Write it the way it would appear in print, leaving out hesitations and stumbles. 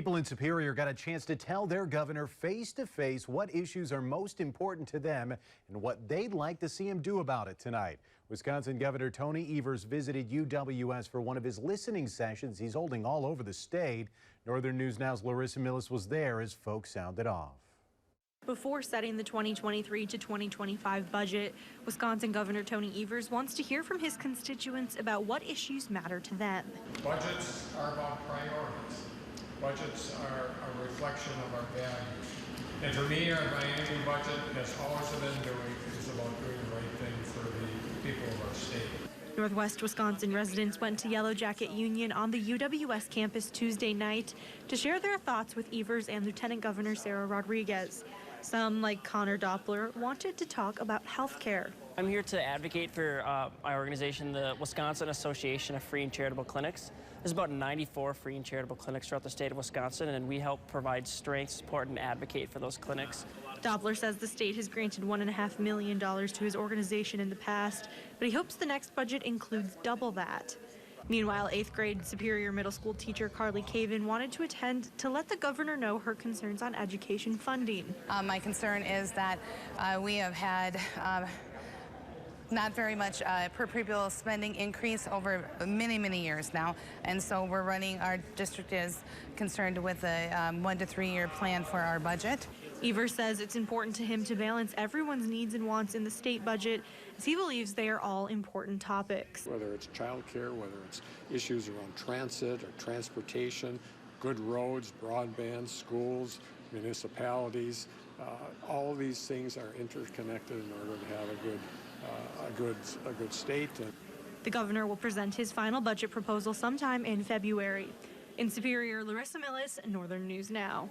People in Superior got a chance to tell their governor face-to-face what issues are most important to them and what they'd like to see him do about it tonight. Wisconsin Governor Tony Evers visited UWS for one of his listening sessions he's holding all over the state. Northern News Now's Larissa Millis was there as folks sounded off. Before setting the 2023 to 2025 budget, Wisconsin Governor Tony Evers wants to hear from his constituents about what issues matter to them. Budgets are about priorities. Budgets are a reflection of our values. And for me, our biennial budget has always been doing is about doing the right thing for the people of our state. Northwest Wisconsin residents went to Yellow Jacket Union on the UWS campus Tuesday night to share their thoughts with Evers and Lieutenant Governor Sarah Rodriguez. Some, like Connor Doppler, wanted to talk about health care. I'm here to advocate for my organization, the Wisconsin Association of Free and Charitable Clinics. There's about 94 free and charitable clinics throughout the state of Wisconsin, and we help provide strength, support, and advocate for those clinics. Doppler says the state has granted $1.5 million to his organization in the past, but he hopes the next budget includes double that. Meanwhile, 8th grade Superior Middle School teacher Carly Caven wanted to attend to let the governor know her concerns on education funding. My concern is that we have had not very much per pupil spending increase over many years now, and so our district is concerned with a 1 to 3 year plan for our budget. Evers says it's important to him to balance everyone's needs and wants in the state budget, as he believes they are all important topics. Whether it's child care, whether it's issues around transit or transportation, good roads, broadband, schools, municipalities, all of these things are interconnected in order to have a good state. The governor will present his final budget proposal sometime in February. In Superior, Larissa Millis, Northern News Now.